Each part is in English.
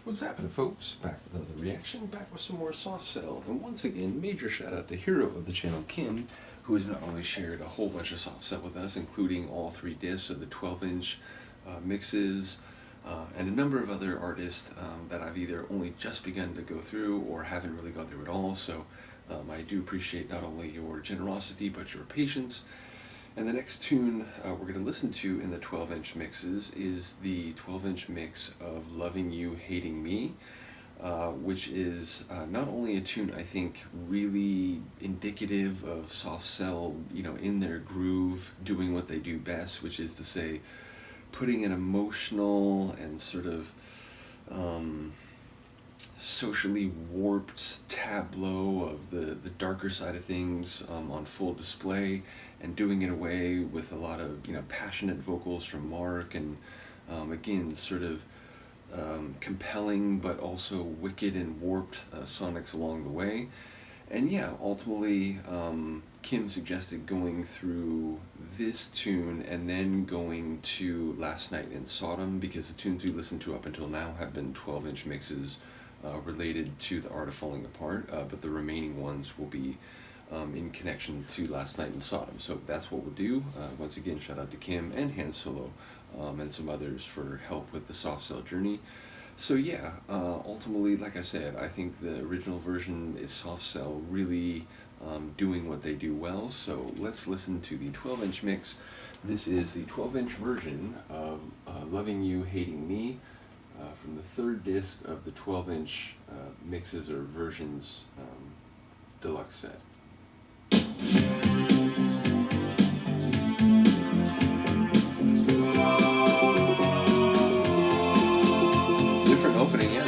What's happening, folks? Back with another reaction, back with some more Soft Cell, and once again, major shout out to hero of the channel, Kim, who has not only shared a whole bunch of Soft Cell with us, including all 3 discs of the 12-inch mixes, and a number of other artists that I've either only just begun to go through or haven't really gone through at all. So I do appreciate not only your generosity, but your patience. And the next tune we're going to listen to in the 12-inch mixes is the 12-inch mix of Loving You, Hating Me, which is not only a tune I think really indicative of Soft Cell, in their groove, doing what they do best, which is to say, putting an emotional and sort of socially warped tableau of the darker side of things on full display, and doing it away with a lot of passionate vocals from Mark, and again sort of compelling but also wicked and warped sonics along the way. And yeah, ultimately Kim suggested going through this tune and then going to Last Night in Sodom, because the tunes we listened to up until now have been 12-inch mixes related to The Art of Falling Apart, but the remaining ones will be in connection to Last Night in Sodom. So that's what we'll do. Once again, shout out to Kim and Han Solo and some others for help with the Soft Cell journey. So yeah, ultimately, like I said, I think the original version is Soft Cell really doing what they do well. So let's listen to the 12-inch mix. This is the 12-inch version of Loving You, Hating Me, from the 3rd disc of the 12-inch mixes or versions deluxe set. Different opening, yeah.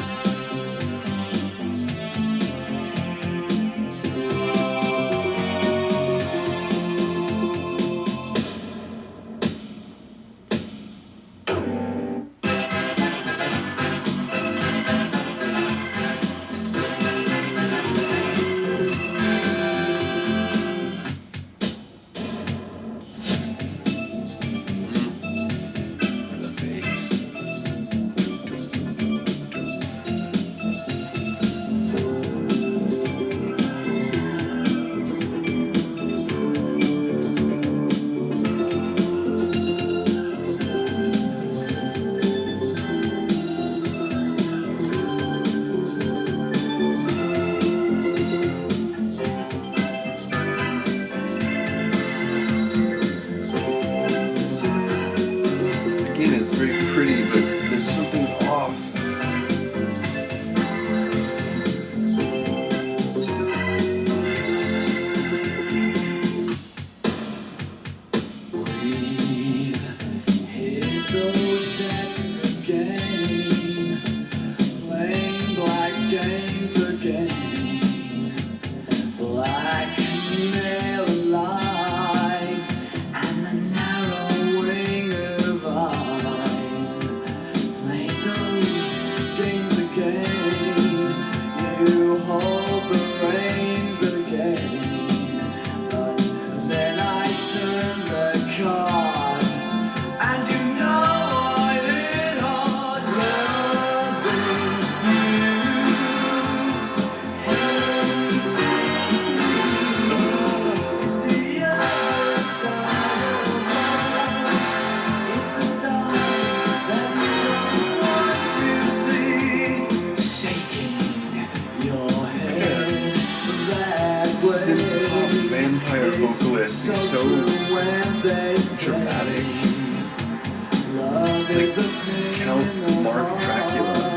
It's very pretty, but there's something off. We've hit those debts again, playing black games again, blackmail lies, and the narrowing of eyes. Play those games again, you hold the reins again, but then I turn the card, and I hit hard. Loving you, hating me. It's the other side of love. It's the side that you don't want to see. Shaking your head that Synth pop way. vampire vocalist. He's so dramatic. Like Count Mark Dracula.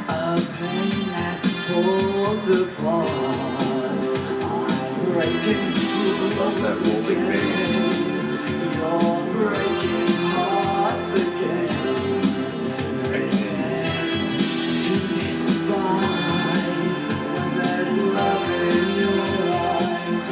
A pain that pulls apart. I'm breaking. Love that rolling bass. You're breaking hearts again. I Pretend to despise when there's love in your eyes.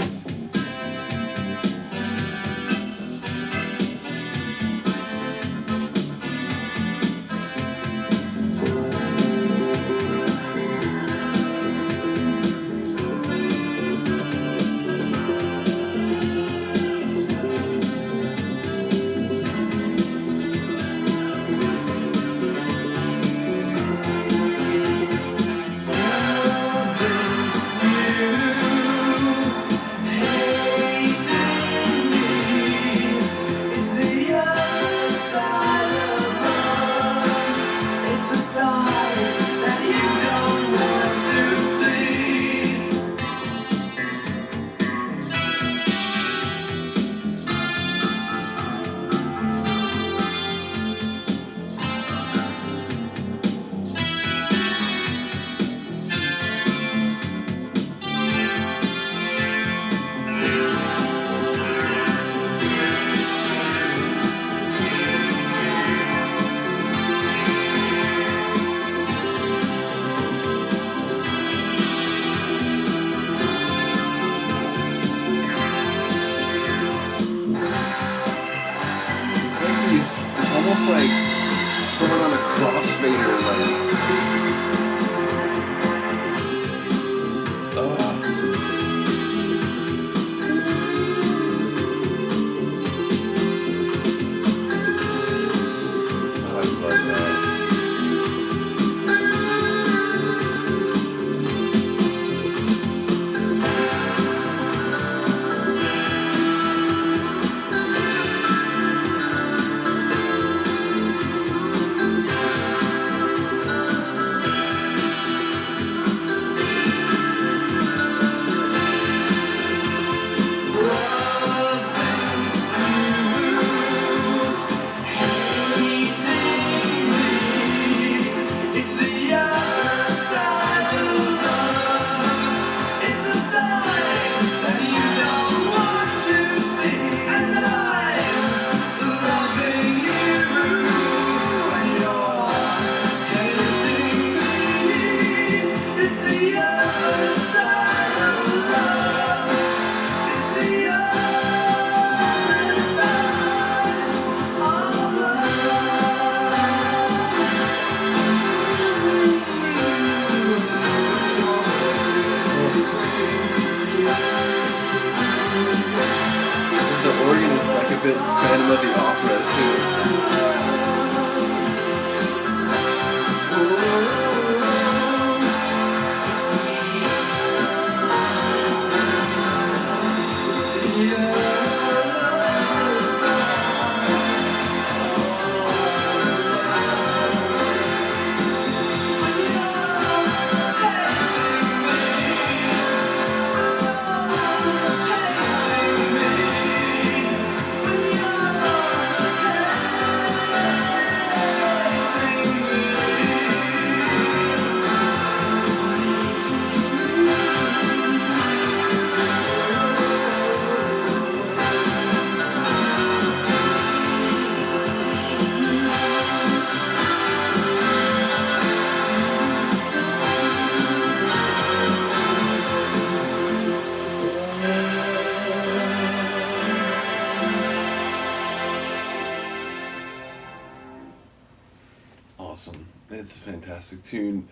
fantastic tune.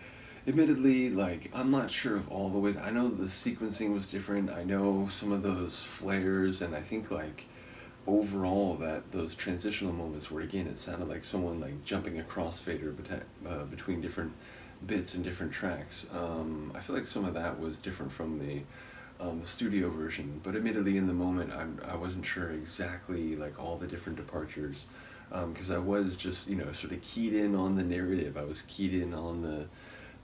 Admittedly, like, I'm not sure of all the ways. I know the sequencing was different. I know some of those flares, and I think like overall that those transitional moments where again it sounded like someone like jumping a crossfader between different bits and different tracks. I feel like some of that was different from the studio version, but admittedly in the moment I wasn't sure exactly like all the different departures, because I was just sort of keyed in on the narrative. I was keyed in on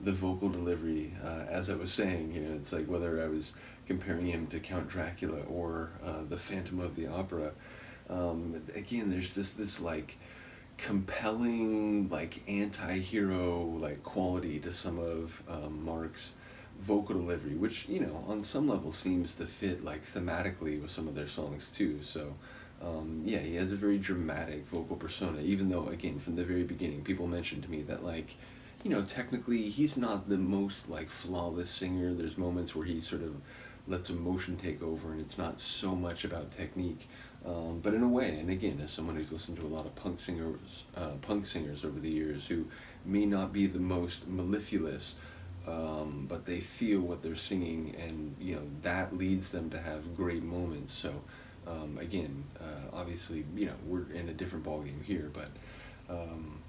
the vocal delivery, as I was saying. It's like whether I was comparing him to Count Dracula or the Phantom of the Opera. Again, there's this like compelling like anti-hero like quality to some of Mark's vocal delivery, which on some level seems to fit like thematically with some of their songs too. So yeah, he has a very dramatic vocal persona, even though again from the very beginning people mentioned to me that like technically he's not the most like flawless singer. There's moments where he sort of lets emotion take over and it's not so much about technique. But in a way, and again, as someone who's listened to a lot of punk singers over the years who may not be the most mellifluous, but they feel what they're singing, and that leads them to have great moments. So, again, obviously, we're in a different ballgame here, but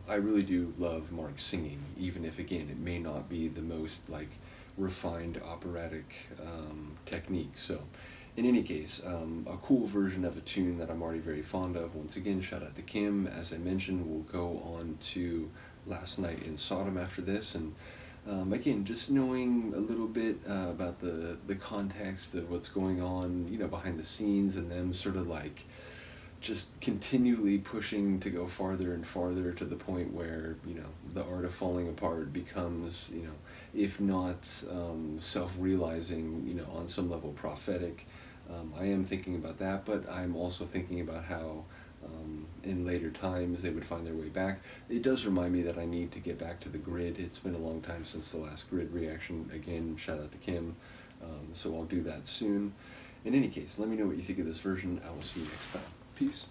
I really do love Mark singing, even if again it may not be the most like refined operatic technique. So, in any case, a cool version of a tune that I'm already very fond of. Once again, shout out to Kim. As I mentioned, we'll go on to Last Night in Sodom after this, and again, just knowing a little bit about the context of what's going on, behind the scenes, and them sort of like just continually pushing to go farther and farther to the point where the art of falling apart becomes if not self-realizing, on some level prophetic. I am thinking about that, but I'm also thinking about how in later times they would find their way back. It does remind me that I need to get back to the grid. It's been a long time since the last grid reaction. Again, shout out to Kim. So I'll do that soon. In any case, let me know what you think of this version. I will see you next time. Peace.